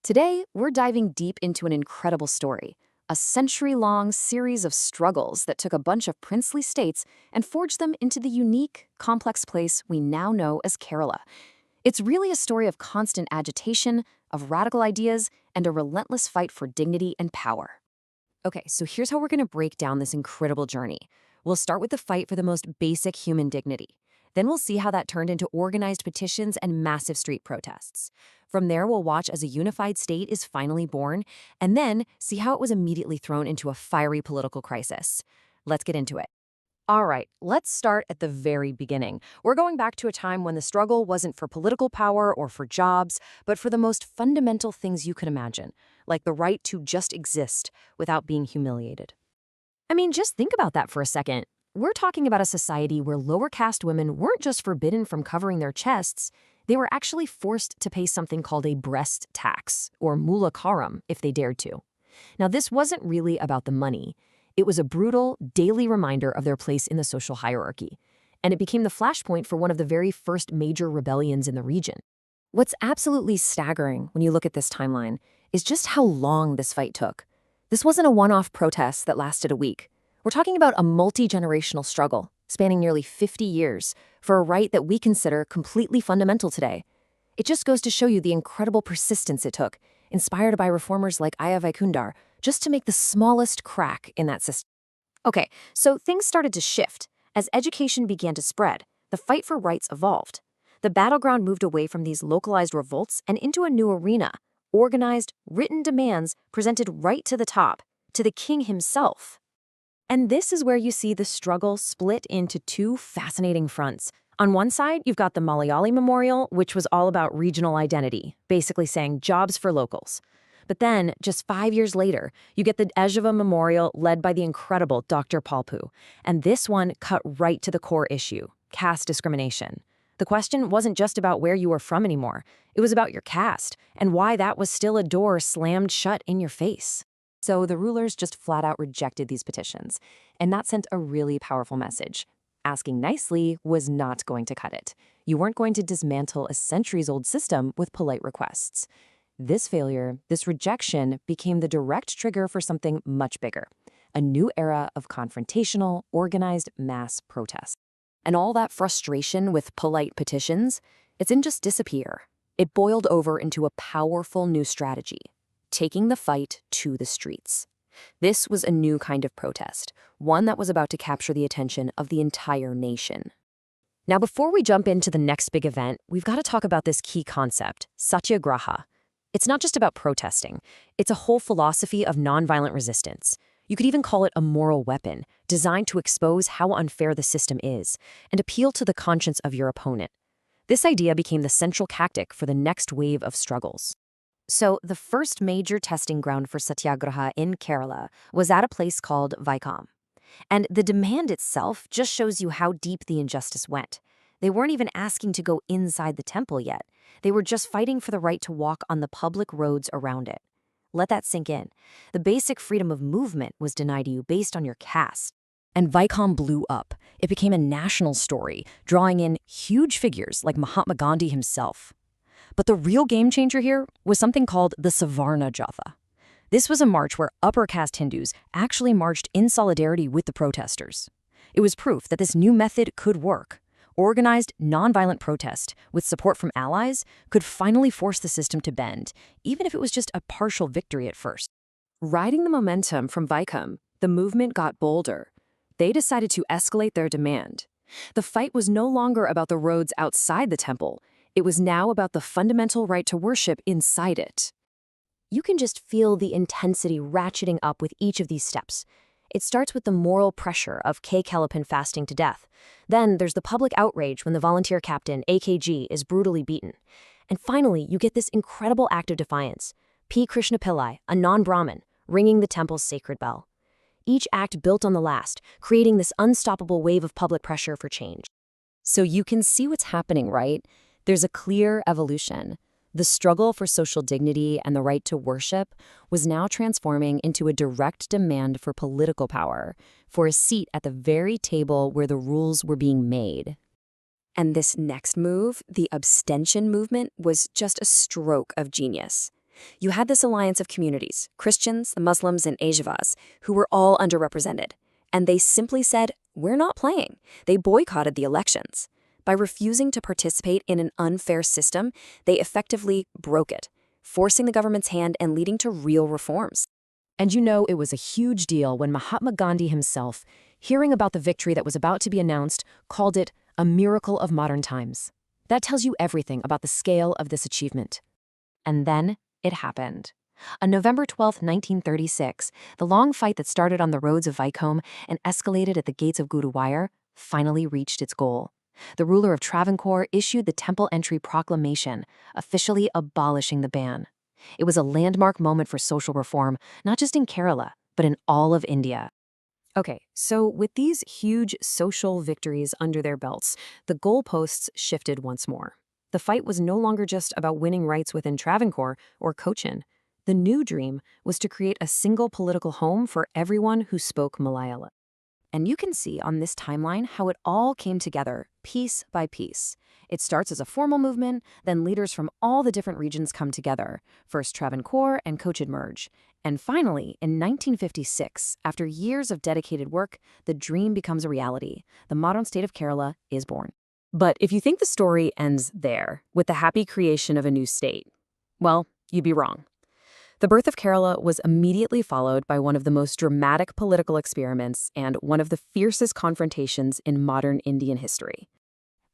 Today, we're diving deep into an incredible story, a century-long series of struggles that took a bunch of princely states and forged them into the unique, complex place we now know as Kerala. It's really a story of constant agitation, of radical ideas, and a relentless fight for dignity and power. Okay, so here's how we're going to break down this incredible journey. We'll start with the fight for the most basic human dignity. Then we'll see how that turned into organized petitions and massive street protests. From there, we'll watch as a unified state is finally born, and then see how it was immediately thrown into a fiery political crisis. Let's get into it. All right, let's start at the very beginning. We're going back to a time when the struggle wasn't for political power or for jobs, but for the most fundamental things you could imagine, like the right to just exist without being humiliated. I mean, just think about that for a second. We're talking about a society where lower caste women weren't just forbidden from covering their chests, they were actually forced to pay something called a breast tax, or mulakaram, if they dared to. Now, this wasn't really about the money. It was a brutal, daily reminder of their place in the social hierarchy, and it became the flashpoint for one of the very first major rebellions in the region. What's absolutely staggering when you look at this timeline is just how long this fight took. This wasn't a one-off protest that lasted a week. We're talking about a multi-generational struggle, spanning nearly 50 years, for a right that we consider completely fundamental today. It just goes to show you the incredible persistence it took, inspired by reformers like Vaikom, just to make the smallest crack in that system. Okay, so things started to shift. As education began to spread, the fight for rights evolved. The battleground moved away from these localized revolts and into a new arena, organized, written demands presented right to the top, to the king himself. And this is where you see the struggle split into two fascinating fronts. On one side, you've got the Malayali Memorial, which was all about regional identity, basically saying jobs for locals. But then, just 5 years later, you get the Ezhava Memorial led by the incredible Dr. Palpu. And this one cut right to the core issue, caste discrimination. The question wasn't just about where you were from anymore. It was about your caste, and why that was still a door slammed shut in your face. So the rulers just flat out rejected these petitions, and that sent a really powerful message. Asking nicely was not going to cut it. You weren't going to dismantle a centuries-old system with polite requests. This failure, this rejection, became the direct trigger for something much bigger, a new era of confrontational, organized mass protest. And all that frustration with polite petitions, it didn't just disappear. It boiled over into a powerful new strategy, taking the fight to the streets. This was a new kind of protest, one that was about to capture the attention of the entire nation. Now, before we jump into the next big event, we've got to talk about this key concept, Satyagraha. It's not just about protesting. It's a whole philosophy of nonviolent resistance. You could even call it a moral weapon, designed to expose how unfair the system is and appeal to the conscience of your opponent. This idea became the central tactic for the next wave of struggles. So, the first major testing ground for Satyagraha in Kerala was at a place called Vaikom. And the demand itself just shows you how deep the injustice went. They weren't even asking to go inside the temple yet. They were just fighting for the right to walk on the public roads around it. Let that sink in. The basic freedom of movement was denied you based on your caste. And Vaikom blew up. It became a national story, drawing in huge figures like Mahatma Gandhi himself. But the real game changer here was something called the Savarna Jatha. This was a march where upper caste Hindus actually marched in solidarity with the protesters. It was proof that this new method could work. Organized, nonviolent protest, with support from allies, could finally force the system to bend, even if it was just a partial victory at first. Riding the momentum from Vaikom, the movement got bolder. They decided to escalate their demand. The fight was no longer about the roads outside the temple. It was now about the fundamental right to worship inside it. You can just feel the intensity ratcheting up with each of these steps. It starts with the moral pressure of K. Kelappan fasting to death. Then there's the public outrage when the volunteer captain, AKG, is brutally beaten. And finally, you get this incredible act of defiance. P. Krishna Pillai, a non-Brahmin, ringing the temple's sacred bell. Each act built on the last, creating this unstoppable wave of public pressure for change. So you can see what's happening, right? There's a clear evolution. The struggle for social dignity and the right to worship was now transforming into a direct demand for political power, for a seat at the very table where the rules were being made. And this next move, the abstention movement, was just a stroke of genius. You had this alliance of communities, Christians, the Muslims, and Ezhavas, who were all underrepresented. And they simply said, "We're not playing." They boycotted the elections. By refusing to participate in an unfair system, they effectively broke it, forcing the government's hand and leading to real reforms. And it was a huge deal when Mahatma Gandhi himself, hearing about the victory that was about to be announced, called it a miracle of modern times. That tells you everything about the scale of this achievement. And then it happened. On November 12, 1936, the long fight that started on the roads of Vaikom and escalated at the gates of Gurudwara finally reached its goal. The ruler of Travancore issued the Temple Entry Proclamation, officially abolishing the ban. It was a landmark moment for social reform, not just in Kerala, but in all of India. Okay, so with these huge social victories under their belts, the goalposts shifted once more. The fight was no longer just about winning rights within Travancore or Cochin. The new dream was to create a single political home for everyone who spoke Malayalam. And you can see on this timeline how it all came together, piece by piece. It starts as a formal movement, then leaders from all the different regions come together. First Travancore and Cochin merge. And finally, in 1956, after years of dedicated work, the dream becomes a reality. The modern state of Kerala is born. But if you think the story ends there, with the happy creation of a new state, well, you'd be wrong. The birth of Kerala was immediately followed by one of the most dramatic political experiments and one of the fiercest confrontations in modern Indian history.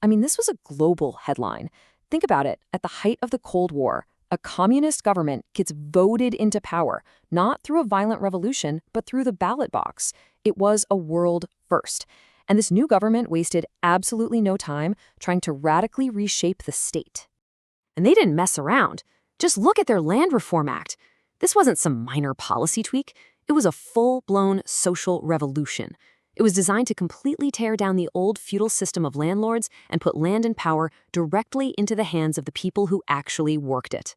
I mean, this was a global headline. Think about it. At the height of the Cold War, a communist government gets voted into power, not through a violent revolution, but through the ballot box. It was a world first. And this new government wasted absolutely no time trying to radically reshape the state. And they didn't mess around. Just look at their Land Reform Act. This wasn't some minor policy tweak. It was a full-blown social revolution. It was designed to completely tear down the old feudal system of landlords and put land and power directly into the hands of the people who actually worked it.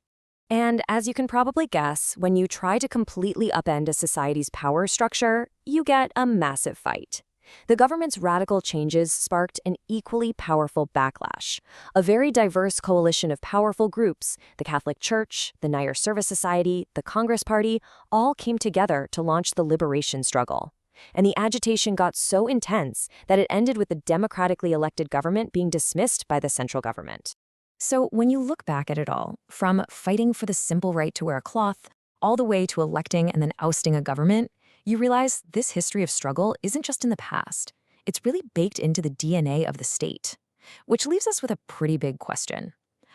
And as you can probably guess, when you try to completely upend a society's power structure, you get a massive fight. The government's radical changes sparked an equally powerful backlash. A very diverse coalition of powerful groups, the Catholic Church, the Nair Service Society, the Congress Party, all came together to launch the liberation struggle. And the agitation got so intense that it ended with the democratically elected government being dismissed by the central government. So when you look back at it all, from fighting for the simple right to wear a cloth, all the way to electing and then ousting a government, you realize this history of struggle isn't just in the past. It's really baked into the DNA of the state. Which leaves us with a pretty big question.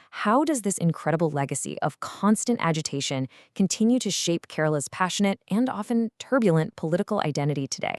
How does this incredible legacy of constant agitation continue to shape Kerala's passionate and often turbulent political identity today?